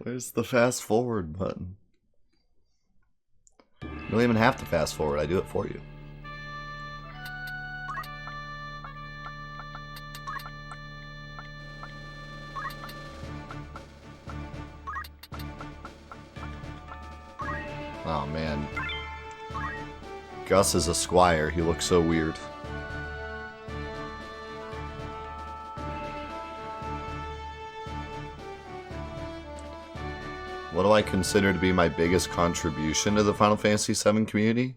Where's the fast forward button? You don't even have to fast forward, I do it for you. Oh man. Gus is a squire, he looks so weird. What do I consider to be my biggest contribution to the Final Fantasy VII community?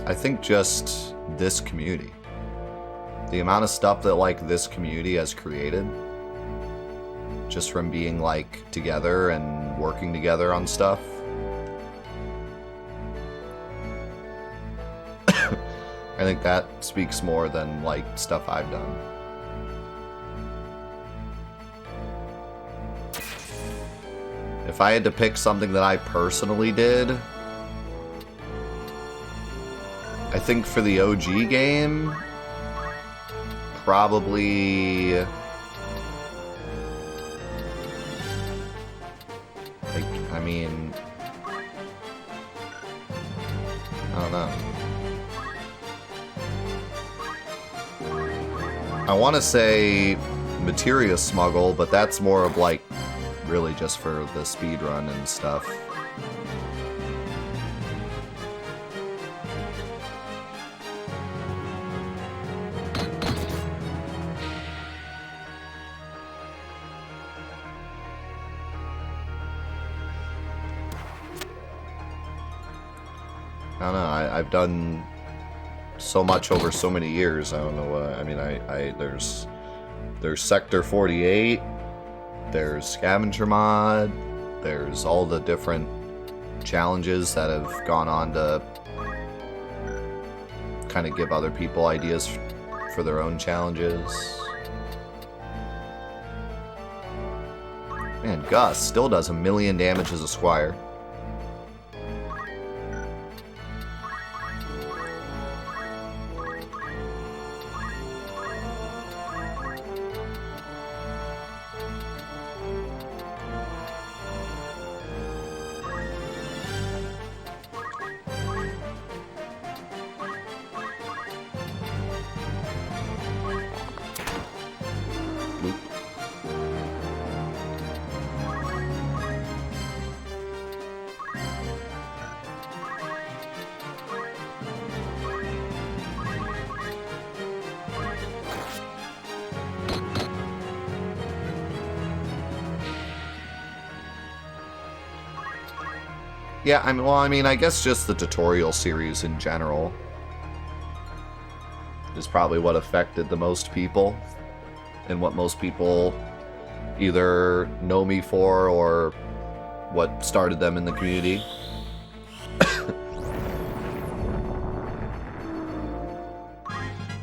I think just this community. The amount of stuff that like this community has created. Just from being like together and working together on stuff. I think that speaks more than like stuff I've done. If I had to pick something that I personally did, I think for the OG game, probably like, I mean, I don't know. I want to say materia smuggle, but that's more of like really just for the speed run and stuff. I don't know, I've done so much over so many years. I don't know what I mean. There's Sector 48. There's Scavenger Mod, there's all the different challenges that have gone on to kind of give other people ideas for their own challenges. Man, Gus still does 1,000,000 damage as a squire. Yeah, I mean, I guess just the tutorial series in general is probably what affected the most people, and what most people either know me for or what started them in the community.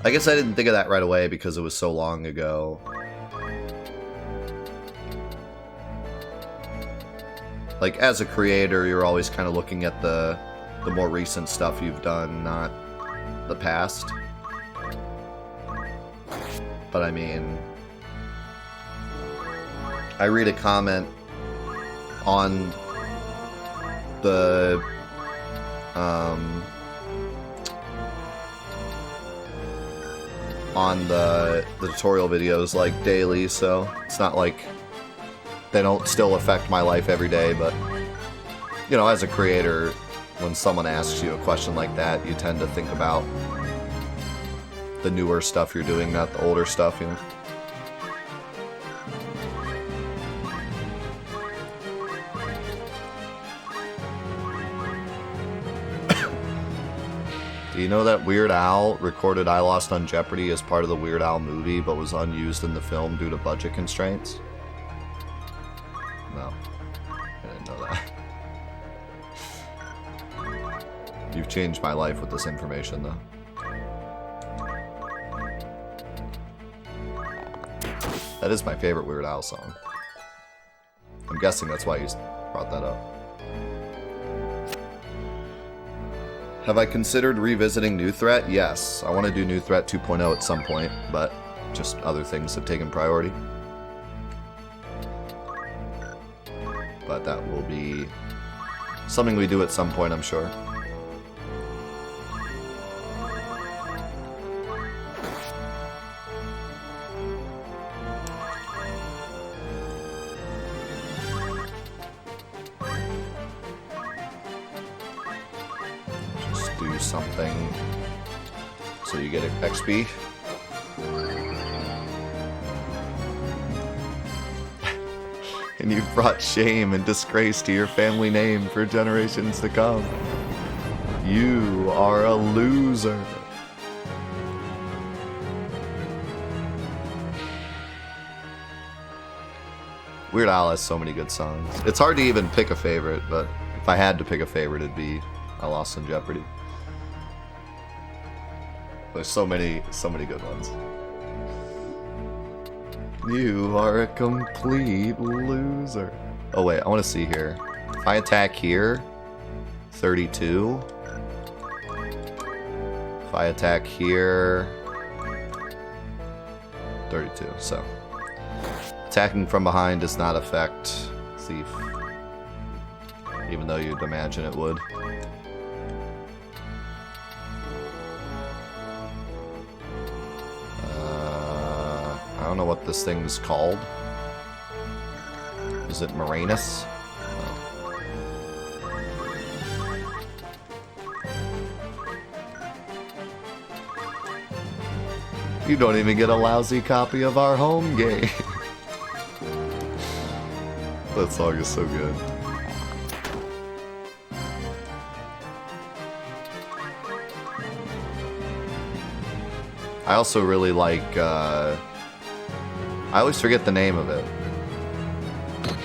I guess I didn't think of that right away because it was so long ago. Like, as a creator, you're always kind of looking at the more recent stuff you've done, not the past. But I mean, I read a comment on the tutorial videos like daily, so it's not like they don't still affect my life every day, but, you know, as a creator, when someone asks you a question like that, you tend to think about the newer stuff you're doing, not the older stuff, you know? Do you know that Weird Al recorded I Lost on Jeopardy as part of the Weird Al movie, but was unused in the film due to budget constraints? No, I didn't know that. You've changed my life with this information, though. That is my favorite Weird Al song. I'm guessing that's why you brought that up. Have I considered revisiting New Threat? Yes. I want to do New Threat 2.0 at some point, but just other things have taken priority. but that will be something we do at some point, I'm sure. Just do something so you get XP. And you've brought shame and disgrace to your family name for generations to come. You are a loser. Weird Al has so many good songs. It's hard to even pick a favorite, but if I had to pick a favorite, it'd be I Lost in Jeopardy. There's so many good ones. You are a complete loser. Oh wait, I want to see here. If I attack here, 32. If I attack here, 32. So, attacking from behind does not affect Thief, even though you'd imagine it would. I don't know what this thing's called. Is it Moranus? Oh. You don't even get a lousy copy of our home game. That song is so good. I also really like, I always forget the name of it.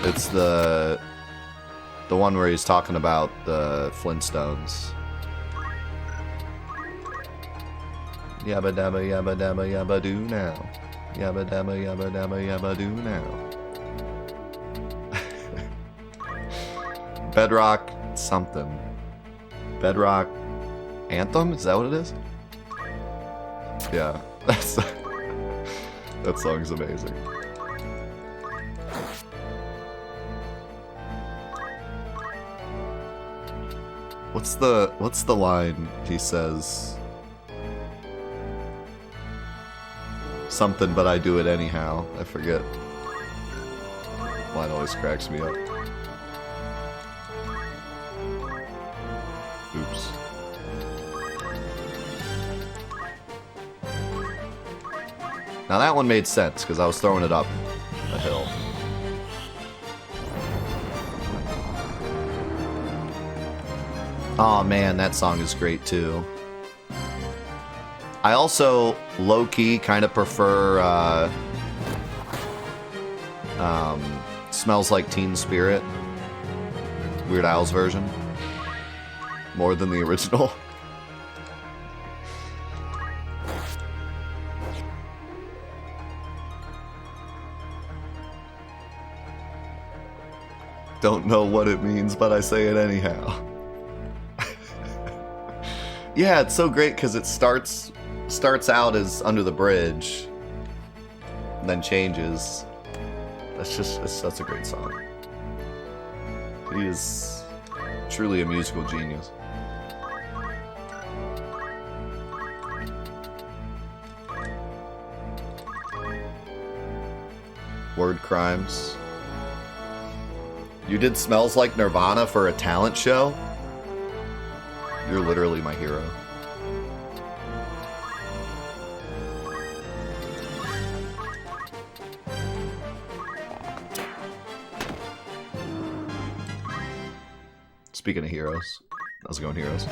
It's the one where he's talking about the Flintstones. Yabba dabba yabba dabba yabba do now. Yabba dabba yabba dabba yabba do now. Bedrock something. Bedrock Anthem? Is that what it is? Yeah, that song is amazing. What's the line he says? Something, but I do it anyhow. I forget. Line always cracks me up. Oops. Now that one made sense, because I was throwing it up a hill. Oh man, that song is great too. I also, low-key, kind of prefer Smells Like Teen Spirit, Weird Al's version, more than the original. Don't know what it means, but I say it anyhow. Yeah, it's so great because it starts out as Under the Bridge, and then changes. It's such a great song. He is truly a musical genius. Word Crimes. You did Smells Like Nirvana for a talent show? You're literally my hero. Speaking of heroes, how's it going, heroes?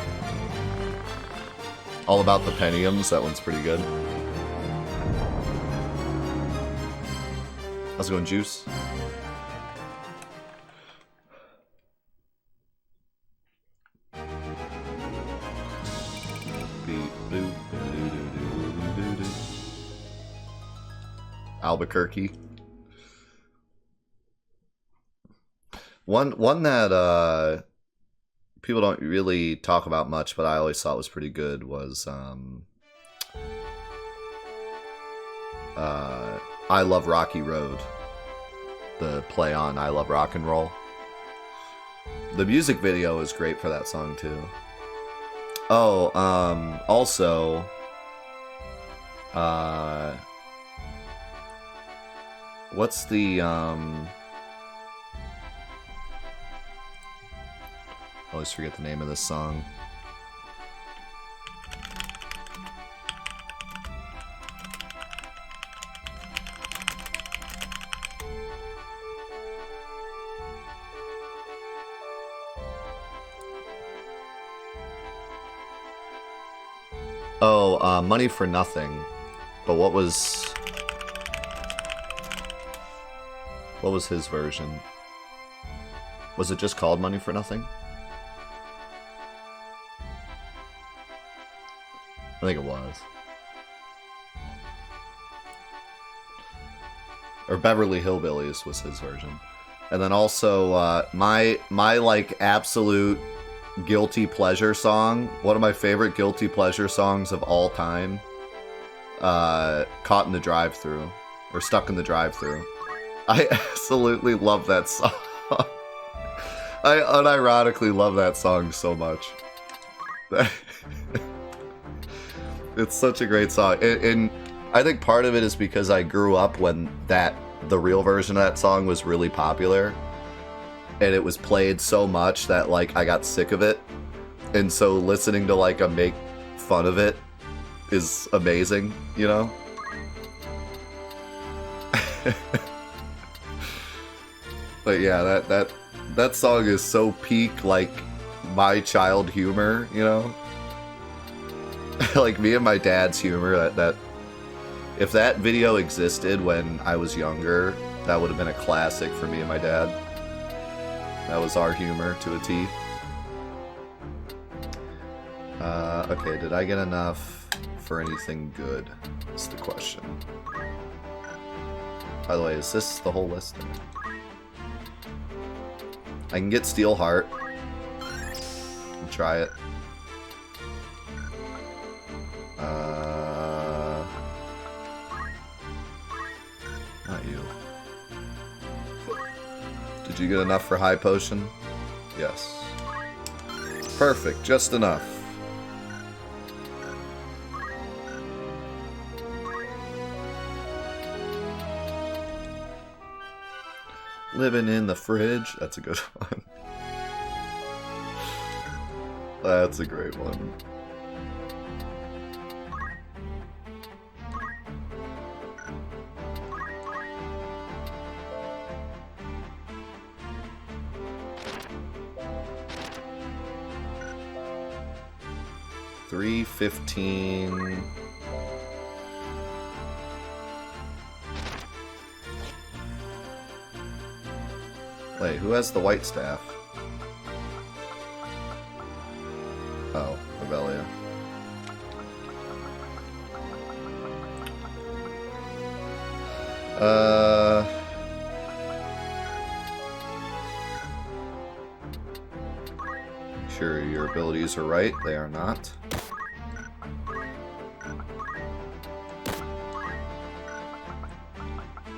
All About the Pentiums, that one's pretty good. How's it going, Juice? Albuquerque. One that people don't really talk about much, but I always thought was pretty good was I Love Rocky Road. The play on I Love Rock and Roll. The music video is great for that song too. Oh, also, what's the, I always forget the name of this song. Oh, Money for Nothing. But what was his version? Was it just called Money for Nothing? I think it was. Or Beverly Hillbillies was his version. And then also, my like absolute guilty pleasure song, one of my favorite guilty pleasure songs of all time, Caught in the Drive-Thru, or Stuck in the Drive-Thru. I absolutely love that song. I unironically love that song so much. It's such a great song, and I think part of it is because I grew up when the real version of that song was really popular. And it was played so much that, like, I got sick of it. And so listening to, like, a make fun of it is amazing, you know? But yeah, that song is so peak, like, my child humor, you know? Like, me and my dad's humor, that if that video existed when I was younger, that would have been a classic for me and my dad. That was our humor to a T. Okay, did I get enough for anything good? Is the question. By the way, is this the whole list? I can get Steel Heart. I'll try it. Not you. Did you get enough for High Potion? Yes. Perfect, just enough. Living in the fridge. That's a good one. That's a great one. $3.15. Wait, who has the white staff? Oh, Revelia. Sure your abilities are right. They are not.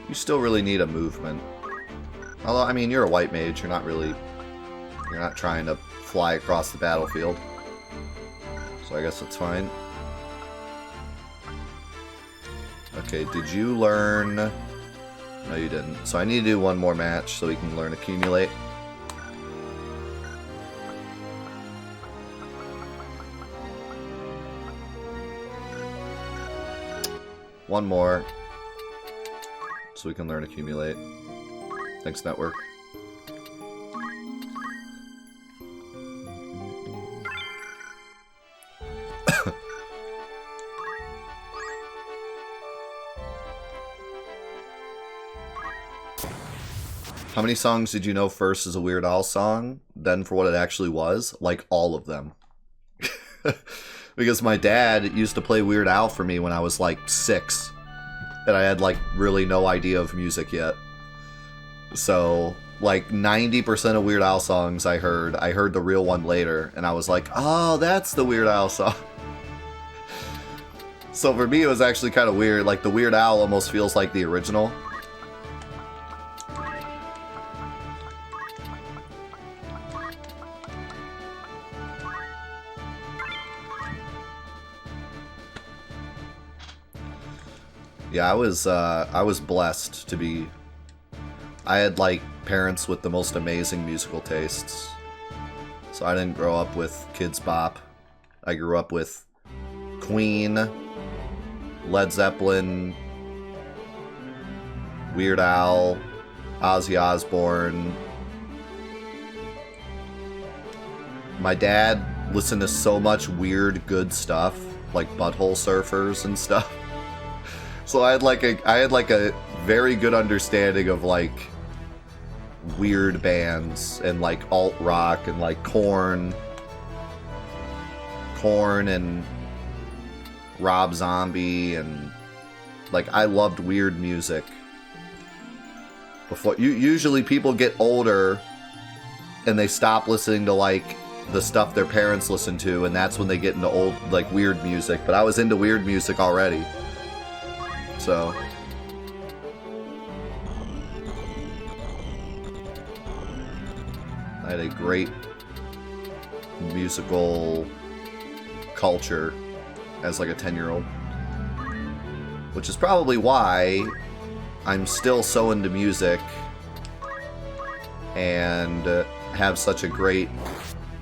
You still really need a movement. Although, I mean, you're a white mage, you're not trying to fly across the battlefield. So I guess that's fine. Okay, did you learn... No, you didn't. So I need to do one more match so we can learn Accumulate. One more. So we can learn Accumulate. Thanks, network. How many songs did you know first as a Weird Al song, then for what it actually was? Like, all of them. Because my dad used to play Weird Al for me when I was like 6. And I had like really no idea of music yet. So like 90% of Weird Al songs I heard the real one later. And I was like, oh, that's the Weird Al song. So for me it was actually kind of weird. Like the Weird Al almost feels like the original. Yeah, I was blessed to be... I had, like, parents with the most amazing musical tastes. So I didn't grow up with Kids Bop. I grew up with Queen, Led Zeppelin, Weird Al, Ozzy Osbourne. My dad listened to so much weird, good stuff, like Butthole Surfers and stuff. So I had like a very good understanding of like weird bands and like alt rock and like Korn and Rob Zombie, and like I loved weird music. Before usually people get older and they stop listening to like the stuff their parents listened to, and that's when they get into old like weird music. But I was into weird music already. So I had a great musical culture as like a 10-year-old. Which is probably why I'm still so into music and have such a great,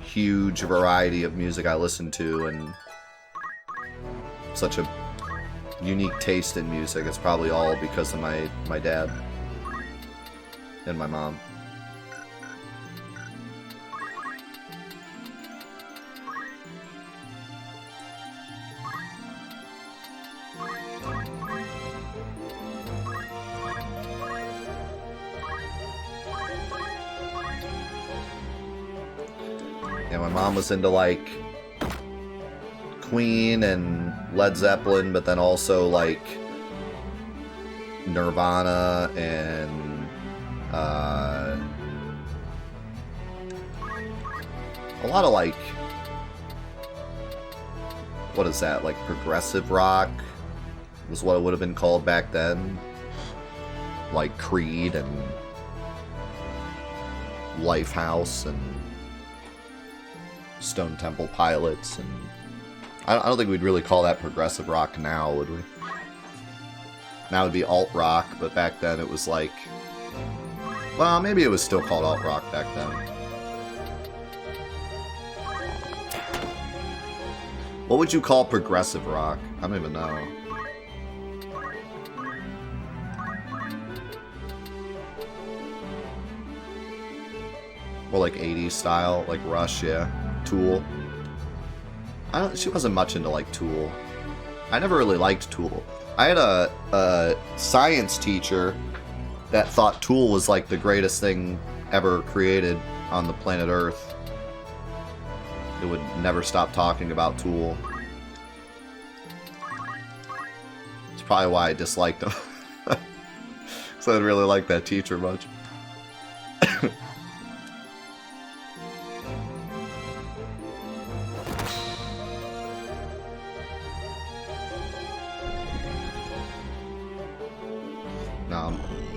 huge variety of music I listen to, and such a unique taste in music. It's probably all because of my dad and my mom. Yeah, my mom was into like Queen and Led Zeppelin, but then also like Nirvana and a lot of like, what is that, like progressive rock was what it would have been called back then, like Creed and Lifehouse and Stone Temple Pilots, and I don't think we'd really call that progressive rock now, would we? Now it'd be alt rock, but back then it was like, well, maybe it was still called alt rock back then. What would you call progressive rock? I don't even know. Or like 80s style, like Rush, yeah. Tool. She wasn't much into like Tool. I never really liked Tool. I had a science teacher that thought Tool was like the greatest thing ever created on the planet Earth. It would never stop talking about Tool. It's probably why I disliked him. So I didn't really like that teacher much.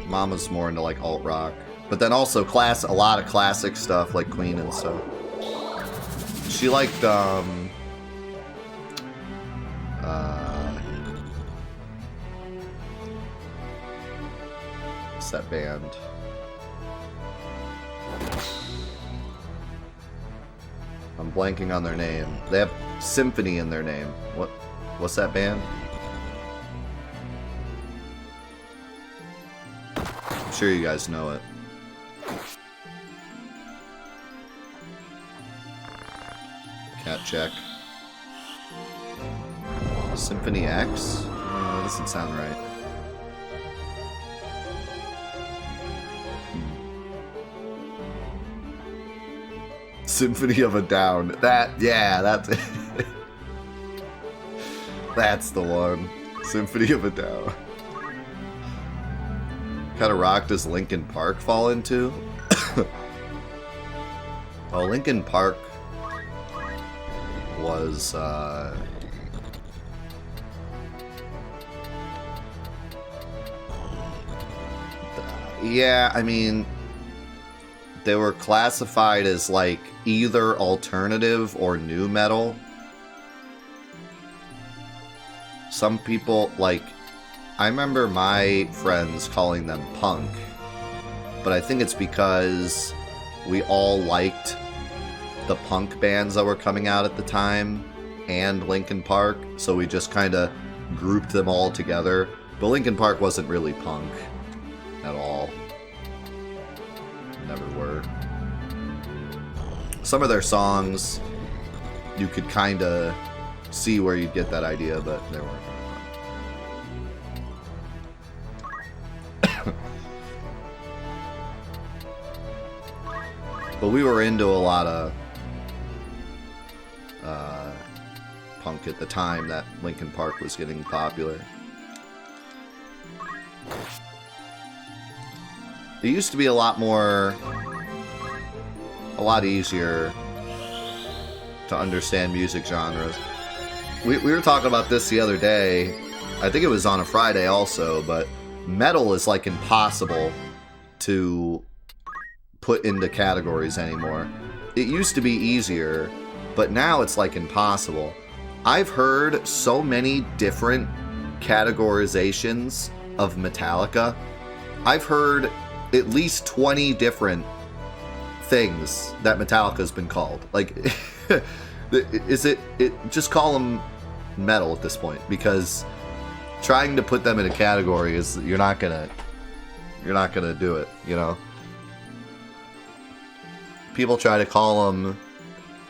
Mama's more into like alt rock, but then also a lot of classic stuff like Queen and stuff. She liked what's that band? I'm blanking on their name. They have symphony in their name. What's that band? I'm sure you guys know it. Cat check. Symphony X? That doesn't sound right. Symphony of a Down. That's it. That's the one. Symphony of a Down. What kind of rock does Linkin Park fall into? Well, Linkin Park was yeah, I mean, they were classified as like either alternative or new metal. Some people like I remember my friends calling them punk, but I think it's because we all liked the punk bands that were coming out at the time and Linkin Park, so we just kind of grouped them all together. But Linkin Park wasn't really punk at all. Never were. Some of their songs, you could kind of see where you'd get that idea, but they weren't. But we were into a lot of punk at the time that Linkin Park was getting popular. It used to be a lot easier to understand music genres. We were talking about this the other day. I think it was on a Friday also, but metal is like impossible to put into categories anymore. It used to be easier, but now it's like impossible. I've heard so many different categorizations of Metallica. I've heard at least 20 different things that Metallica's been called. Like, just call them metal at this point, because trying to put them in a category is, you're not gonna do it, you know? People try to call them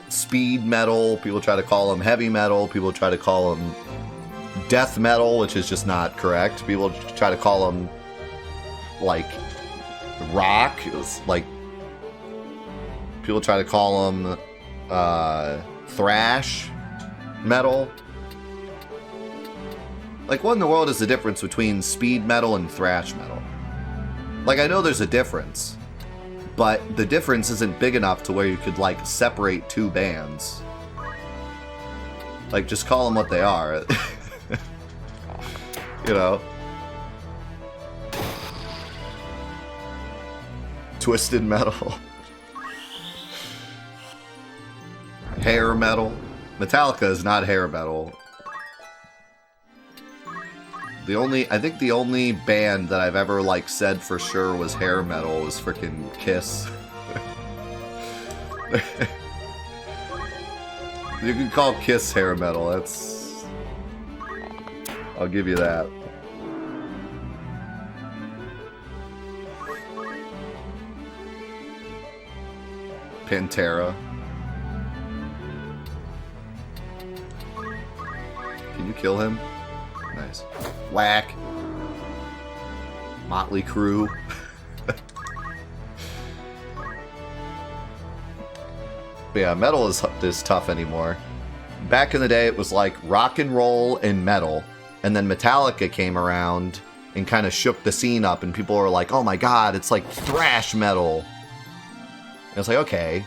speed metal, people try to call them heavy metal, people try to call them death metal, which is just not correct. People try to call them like rock. It was like, people try to call them thrash metal. Like, what in the world is the difference between speed metal and thrash metal? Like, I know there's a difference, but the difference isn't big enough to where you could, like, separate two bands. Like, just call them what they are. You know? Twisted metal. Hair metal. Metallica is not hair metal. I think the only band that I've ever, like, said for sure was hair metal was freaking Kiss. You can call Kiss hair metal, that's... I'll give you that. Pantera. Can you kill him? Nice. Whack. Motley Crue. But yeah, metal is tough anymore. Back in the day, it was like rock and roll and metal, and then Metallica came around and kind of shook the scene up, and people were like, "Oh my god, it's like thrash metal." And it's like, okay,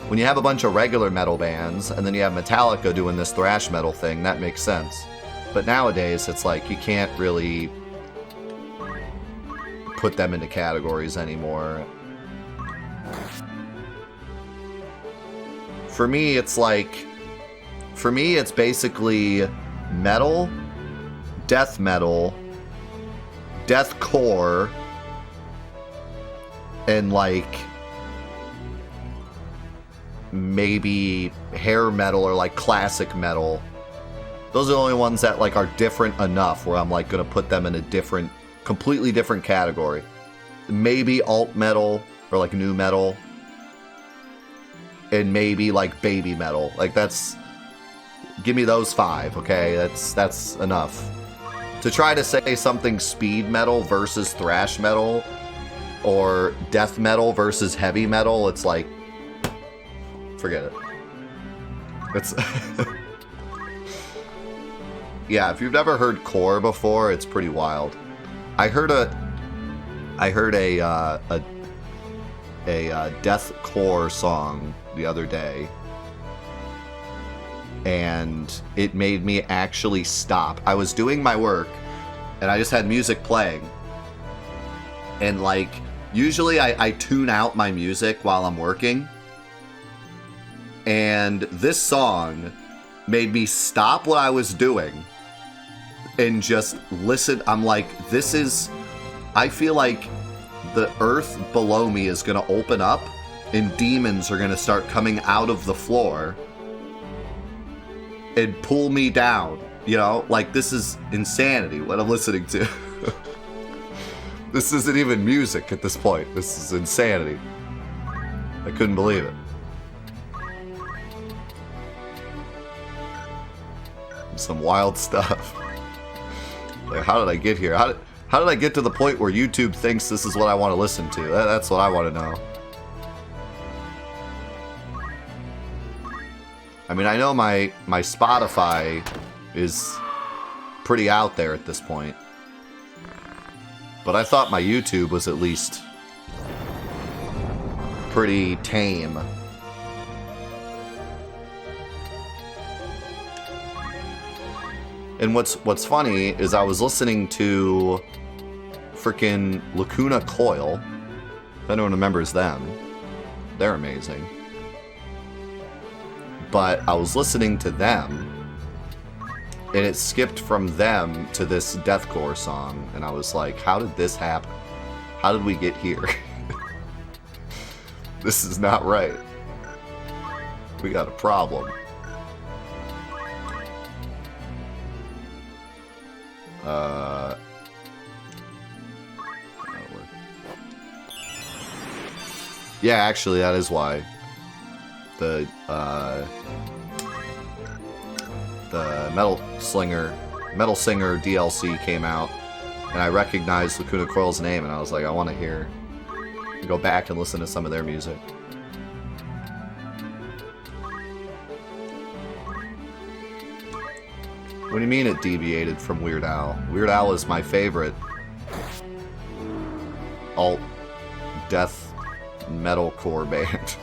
when you have a bunch of regular metal bands, and then you have Metallica doing this thrash metal thing, that makes sense. But nowadays, it's like, you can't really put them into categories anymore. For me, it's like... For me, it's basically metal, death metal, deathcore, and like... maybe hair metal or like classic metal. Those are the only ones that like are different enough where I'm like gonna put them in a different, completely different category. Maybe alt metal or like new metal, and maybe like baby metal. Like, that's, give me those five, okay? That's enough. To try to say something speed metal versus thrash metal or death metal versus heavy metal, it's like, forget it. It's yeah, if you've never heard core before, it's pretty wild. I heard a deathcore song the other day, and it made me actually stop. I was doing my work, and I just had music playing, and like, usually I tune out my music while I'm working, and this song made me stop what I was doing, and just listen. I'm like, this is... I feel like the earth below me is going to open up and demons are going to start coming out of the floor and pull me down. You know, like, this is insanity what I'm listening to. This isn't even music at this point. This is insanity. I couldn't believe it. Some wild stuff. Like, how did I get here? How did I get to the point where YouTube thinks this is what I want to listen to? That's what I want to know. I mean, I know my Spotify is pretty out there at this point. But I thought my YouTube was at least pretty tame. And what's funny is I was listening to freaking Lacuna Coil. If anyone remembers them, they're amazing. But I was listening to them, and it skipped from them to this deathcore song, and I was like, how did this happen? How did we get here? This is not right. We got a problem. Yeah, actually, that is why the Metal Singer DLC came out, and I recognized Lacuna Coil's name, and I was like, I want to go back and listen to some of their music. What do you mean it deviated from Weird Al? Weird Al is my favorite alt death metalcore band.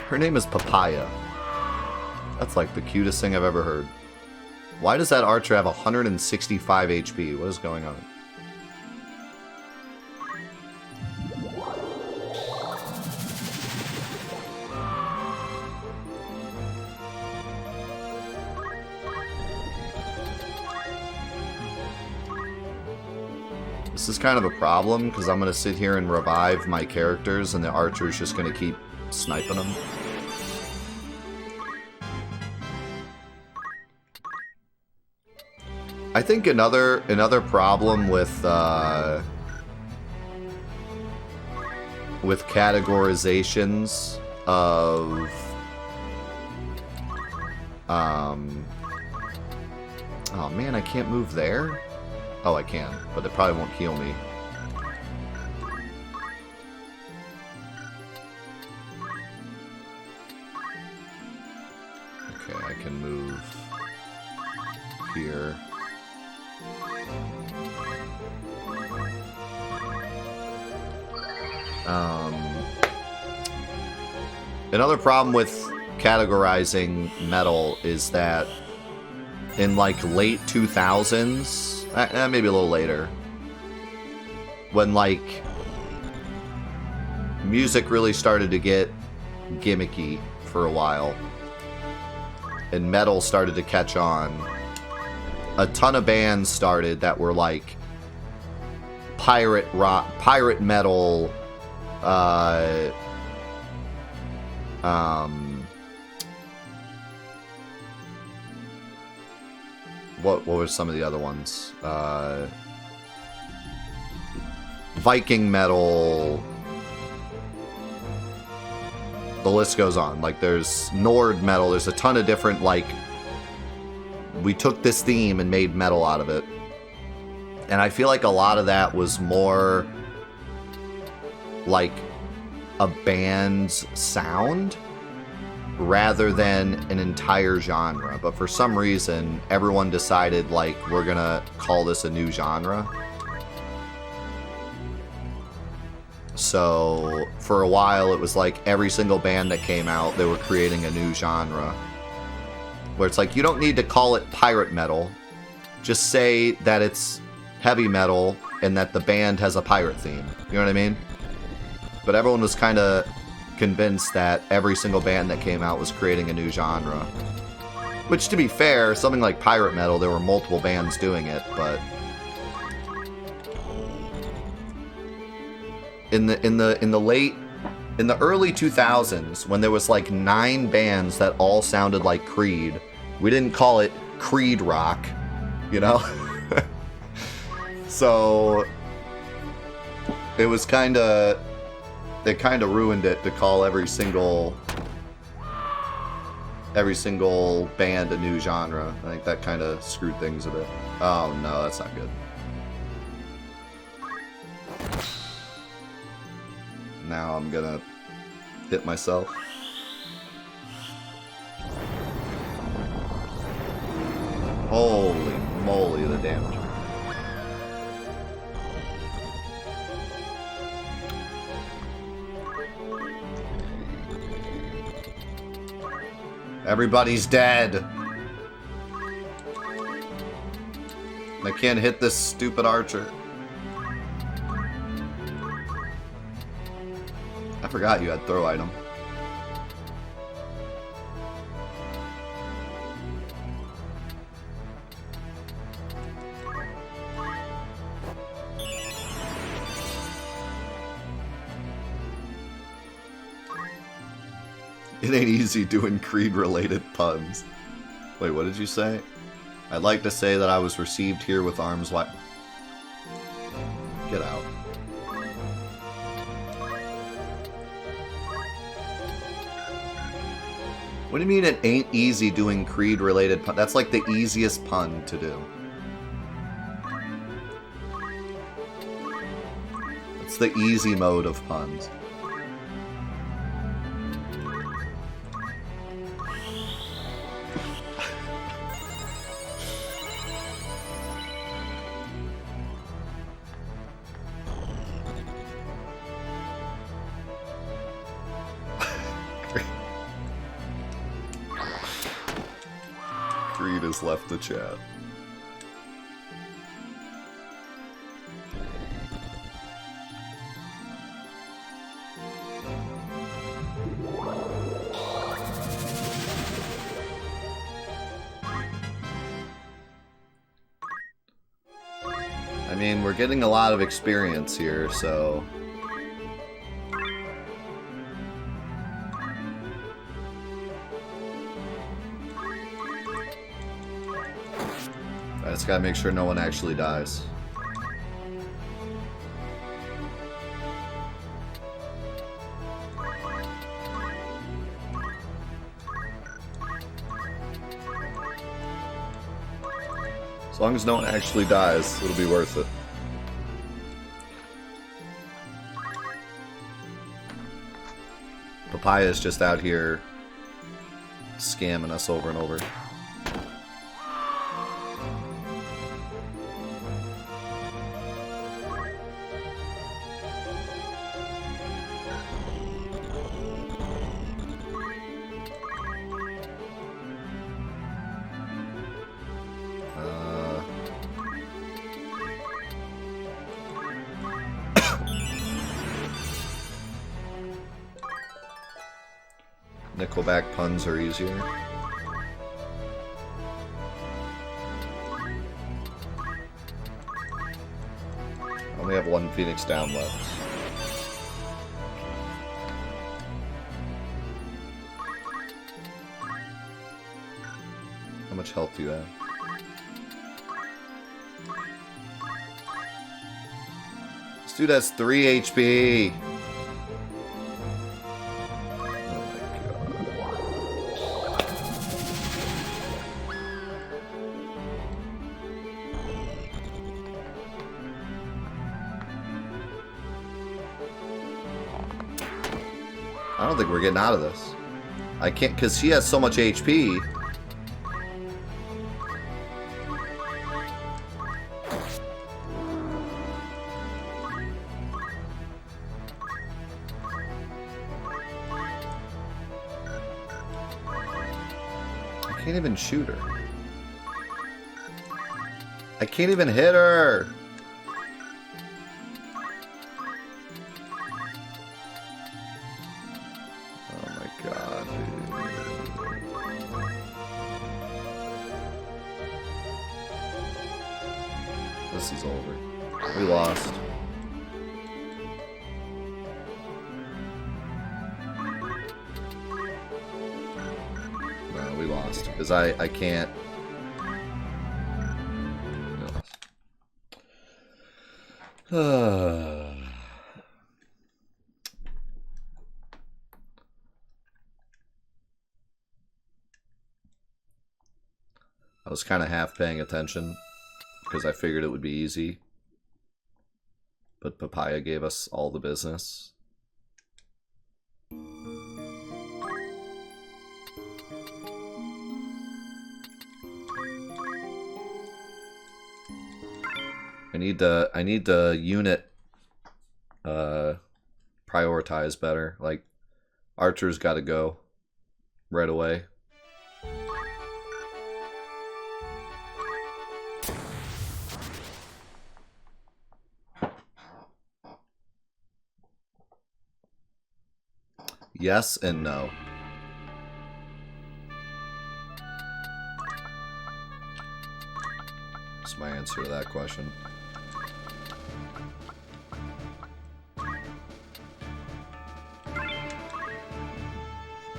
Her name is Papaya. That's like the cutest thing I've ever heard. Why does that archer have 165 HP? What is going on? This is kind of a problem, because I'm going to sit here and revive my characters, and the archer's just going to keep sniping them. I think another problem with categorizations of oh man, I can't move there? Oh, I can, but it probably won't heal me. Okay, I can move here. Another problem with categorizing metal is that in like late 2000s, maybe a little later, when like music really started to get gimmicky for a while and metal started to catch on, a ton of bands started that were like pirate rock, pirate metal, what were some of the other ones? Viking metal. The list goes on. Like, there's Nord metal. There's a ton of different, like, we took this theme and made metal out of it. And I feel like a lot of that was more like a band's sound rather than an entire genre. But for some reason, everyone decided, like, we're gonna call this a new genre. So for a while, it was like every single band that came out, they were creating a new genre. Where it's like, you don't need to call it pirate metal. Just say that it's heavy metal and that the band has a pirate theme. You know what I mean? But everyone was kind of convinced that every single band that came out was creating a new genre. Which, to be fair, something like pirate metal, there were multiple bands doing it, but in the early 2000s, when there was like 9 bands that all sounded like Creed, we didn't call it Creed rock, you know? So it was it kind of ruined it to call every single band a new genre. I think that kind of screwed things a bit. Oh no, that's not good. Now I'm gonna hit myself. Holy moly, the damage. Everybody's dead. I can't hit this stupid archer. I forgot you had throw item. It ain't easy doing Creed-related puns. Wait, what did you say? I'd like to say that I was received here with arms wide. Get out. What do you mean it ain't easy doing Creed-related pun? That's like the easiest pun to do. It's the easy mode of puns. Creed has left the chat. I mean, we're getting a lot of experience here, so... I just gotta make sure no one actually dies. As long as no one actually dies, it'll be worth it. Papaya's just out here scamming us over and over. Nickelback puns are easier. I only have one Phoenix down left. How much health do you have? This dude has 3 HP. I don't think we're getting out of this. I can't, because she has so much HP. I can't even shoot her. I can't even hit her. This is over. We lost. No, we lost. Because I can't... I was kind of half paying attention because I figured it would be easy. But Papaya gave us all the business. I need the unit prioritize better. Like, Archer's got to go right away. Yes and no. That's my answer to that question.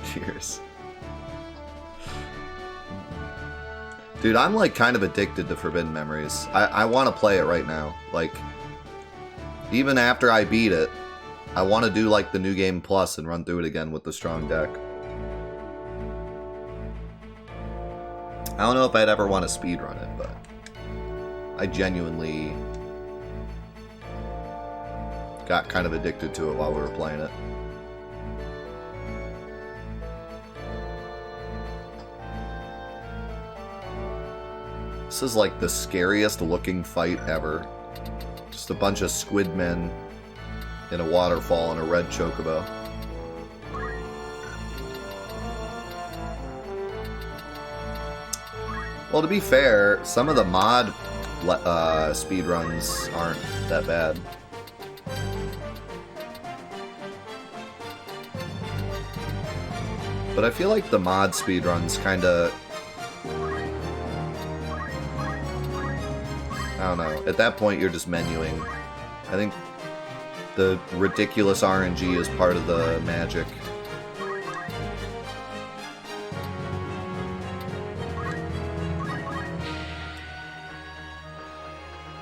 Cheers. Dude, I'm like kind of addicted to Forbidden Memories. I want to play it right now. Like, even after I beat it, I want to do like the New Game Plus and run through it again with the strong deck. I don't know if I'd ever want to speedrun it, but I genuinely got kind of addicted to it while we were playing it. This is like the scariest looking fight ever. Just a bunch of squid men in a waterfall and a red chocobo. Well, to be fair, some of the mod speedruns aren't that bad. But I feel like the mod speedruns kinda... I don't know. At that point, you're just menuing. I think the ridiculous RNG is part of the magic.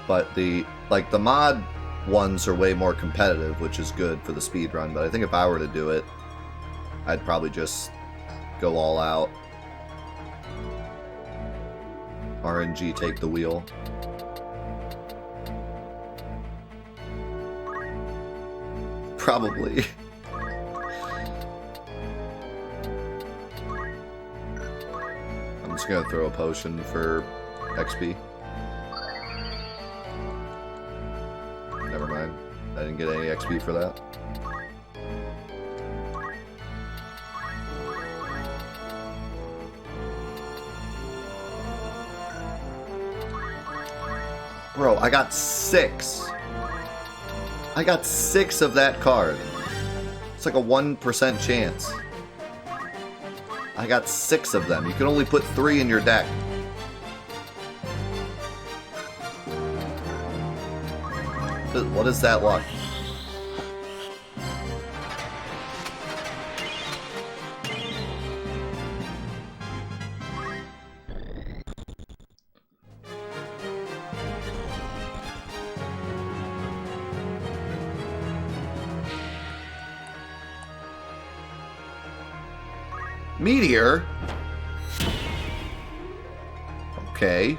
But the mod ones are way more competitive, which is good for the speedrun. But I think if I were to do it, I'd probably just go all out. RNG take the wheel. Probably. I'm just gonna throw a potion for XP. Never mind. I didn't get any XP for that. Bro, I got 6. I got 6 of that card. It's like a 1% chance. I got 6 of them. You can only put 3 in your deck. What is that luck? Meteor? Okay.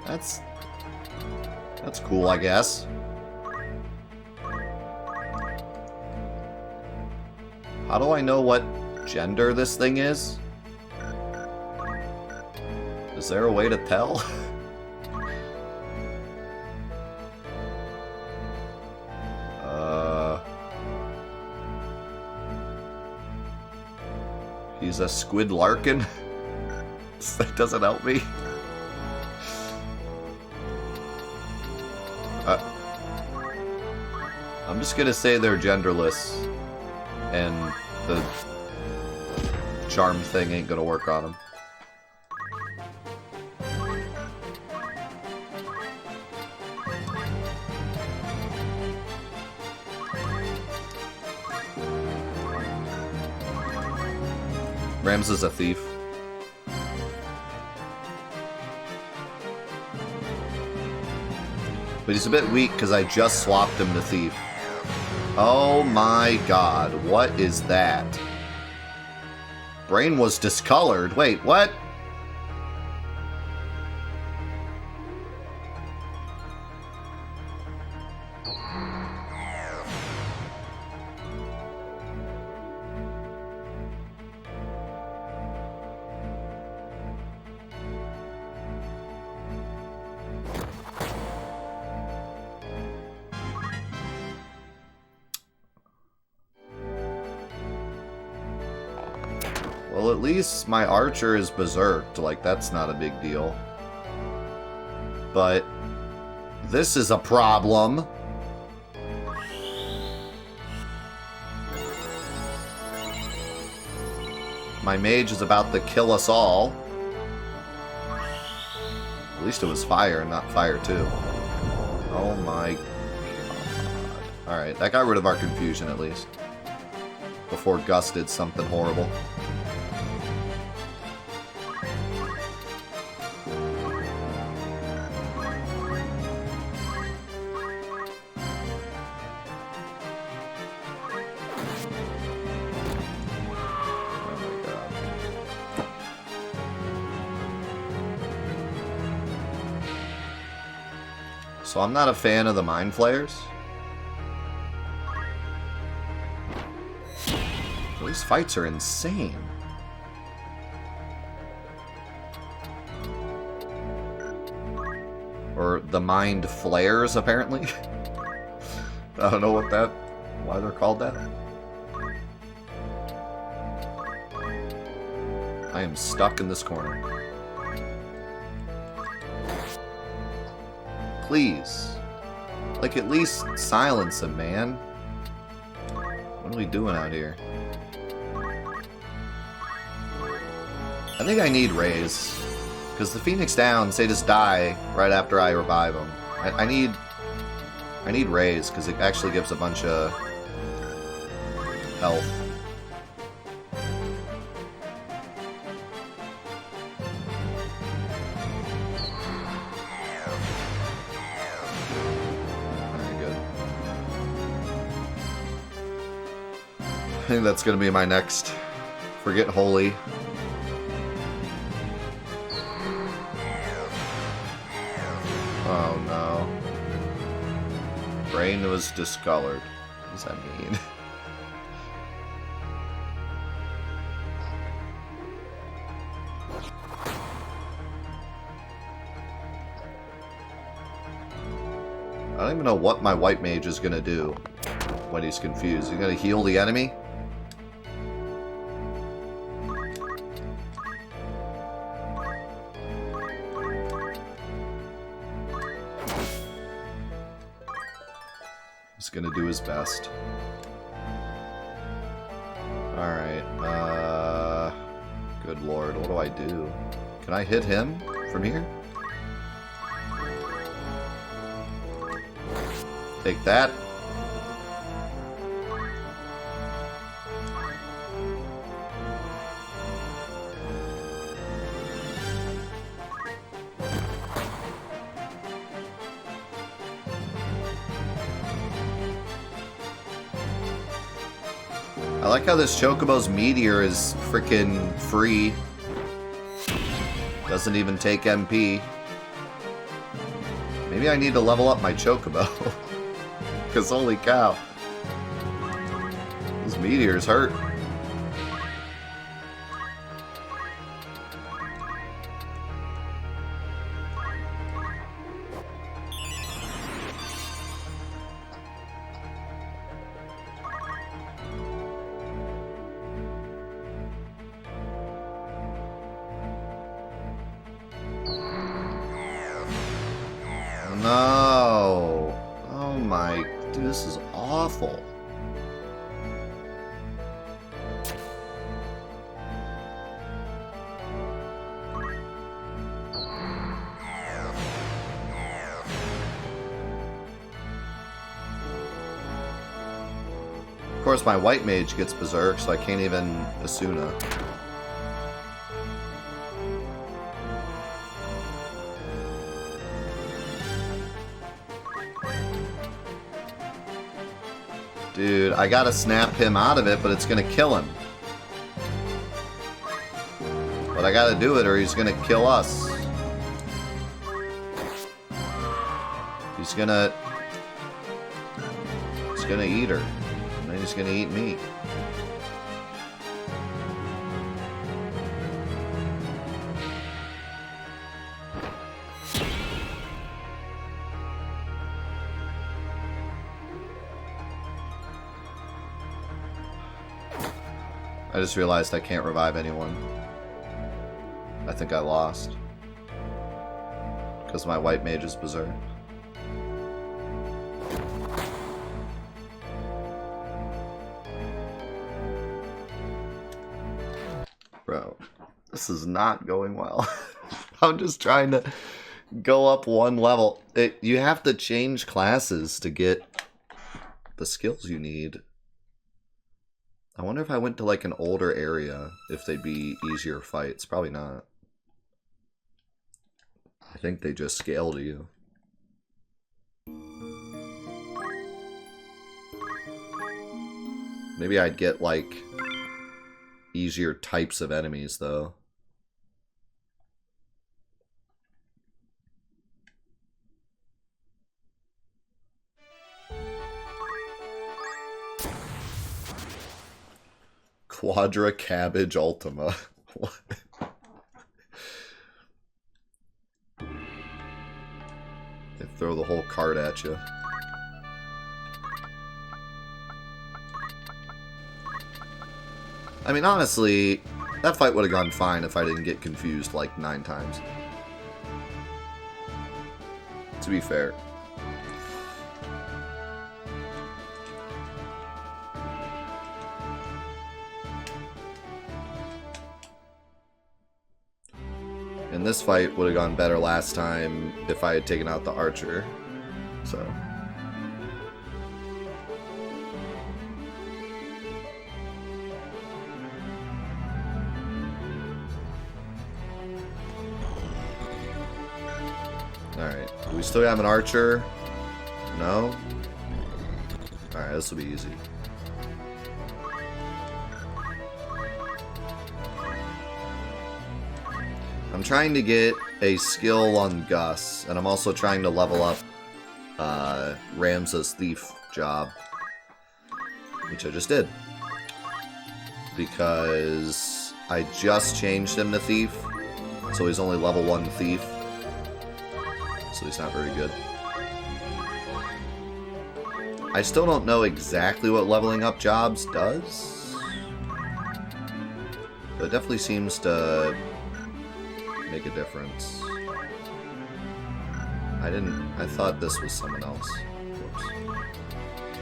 That's cool, I guess. How do I know what gender this thing is? Is there a way to tell? He's a squid larkin? That doesn't help me. I'm just gonna say they're genderless, and the charm thing ain't gonna work on them. Rams is a thief. But he's a bit weak because I just swapped him to thief. Oh my god, what is that? Brain was discolored. Wait, what? Well, at least my archer is berserked. Like, that's not a big deal. But this is a problem. My mage is about to kill us all. At least it was fire and not fire 2. Oh my god. Alright, that got rid of our confusion at least. Before Gus did something horrible. So I'm not a fan of the Mind Flayers. These fights are insane. Or the Mind Flares, apparently. I don't know why they're called that. I am stuck in this corner. Please. Like, at least silence him, man. What are we doing out here? I think I need Raise. Because the Phoenix Downs, they just die right after I revive them. I need Raise, because it actually gives a bunch of health. I think that's going to be my next. Forget Holy. Oh no. Brain was discolored. What does that mean? I don't even know what my white mage is going to do when he's confused. He's going to heal the enemy? He's gonna do his best. Alright, good lord, what do I do? Can I hit him from here? Take that. I like how this Chocobo's meteor is freaking free. Doesn't even take MP. Maybe I need to level up my Chocobo. Because holy cow. Those meteors hurt. No. Oh my... Dude, this is awful. Of course, my white mage gets berserk, so I can't even Asuna. Dude, I gotta snap him out of it, but it's gonna kill him. But I gotta do it or he's gonna kill us. He's gonna eat her. And then he's gonna eat me. I just realized I can't revive anyone. I think I lost. Because my white mage is berserk. Bro, this is not going well. I'm just trying to go up one level. You have to change classes to get the skills you need. I wonder if I went to like an older area, if they'd be easier fights. Probably not. I think they just scale to you. Maybe I'd get like easier types of enemies though. Quadra Cabbage Ultima. What? They throw the whole card at you. I mean, honestly, that fight would have gone fine if I didn't get confused like 9 times. To be fair. And this fight would have gone better last time if I had taken out the archer. So. Alright. Do we still have an archer? No? Alright, this will be easy. I'm trying to get a skill on Gus, and I'm also trying to level up Ramza's thief job, which I just did. Because I just changed him to thief, so he's only level 1 thief. So he's not very good. I still don't know exactly what leveling up jobs does, but it definitely seems to make a difference. I thought this was someone else. Whoops.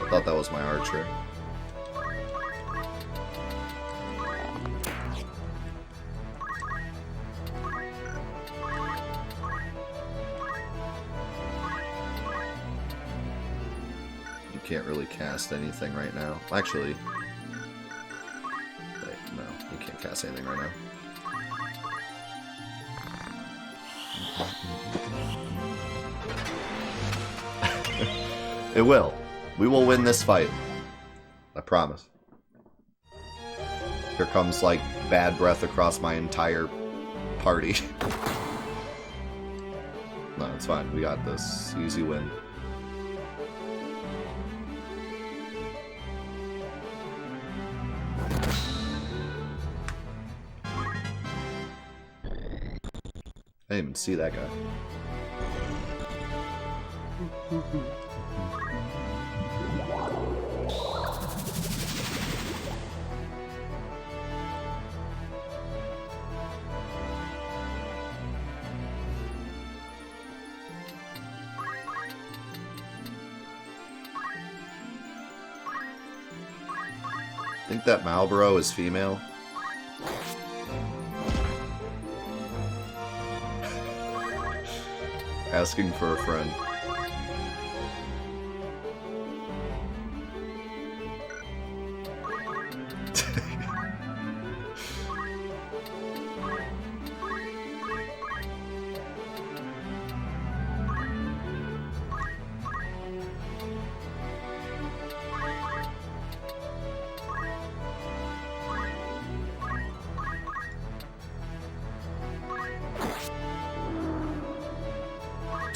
I thought that was my archer. You can't really cast anything right now. Actually, wait, no, you can't cast anything right now. It will. We will win this fight. I promise. Here comes, like, bad breath across my entire party. No, it's fine. We got this. Easy win. I didn't even see that guy. I think that Malboro is female. Asking for a friend.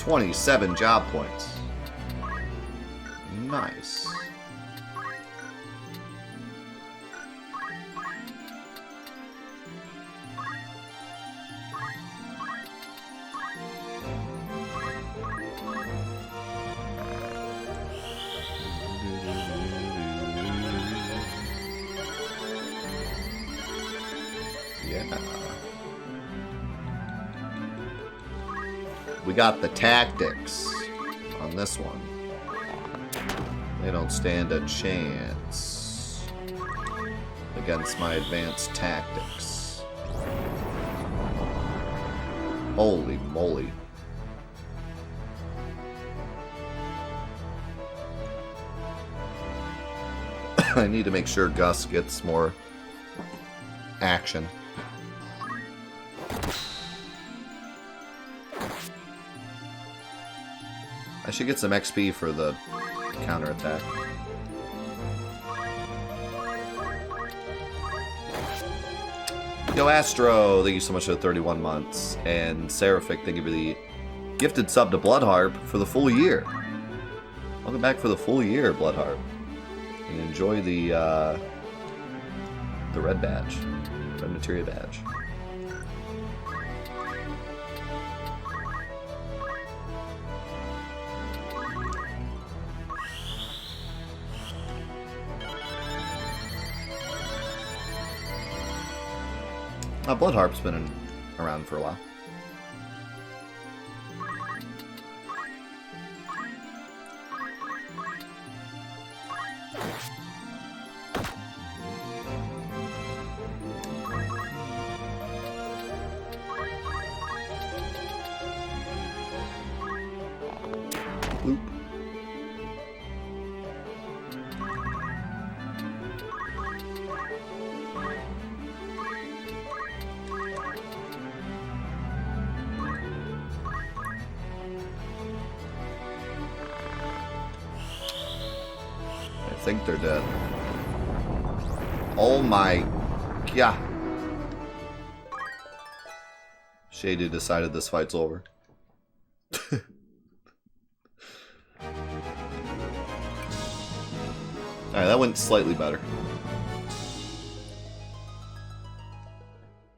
27 job points. Nice. Yeah. We got the tactics on this one. They don't stand a chance against my advanced tactics. Holy moly. I need to make sure Gus gets more action. I should get some XP for the counterattack. Yo, Astro, thank you so much for the 31 months. And Seraphic, thank you for the gifted sub to Bloodharp for the full year. Welcome back for the full year, Bloodharp. And enjoy the red badge. Red materia badge. Bloodharp's been around for a while. Oop. I think they're dead. Oh my god. Shady decided this fight's over. Alright, that went slightly better.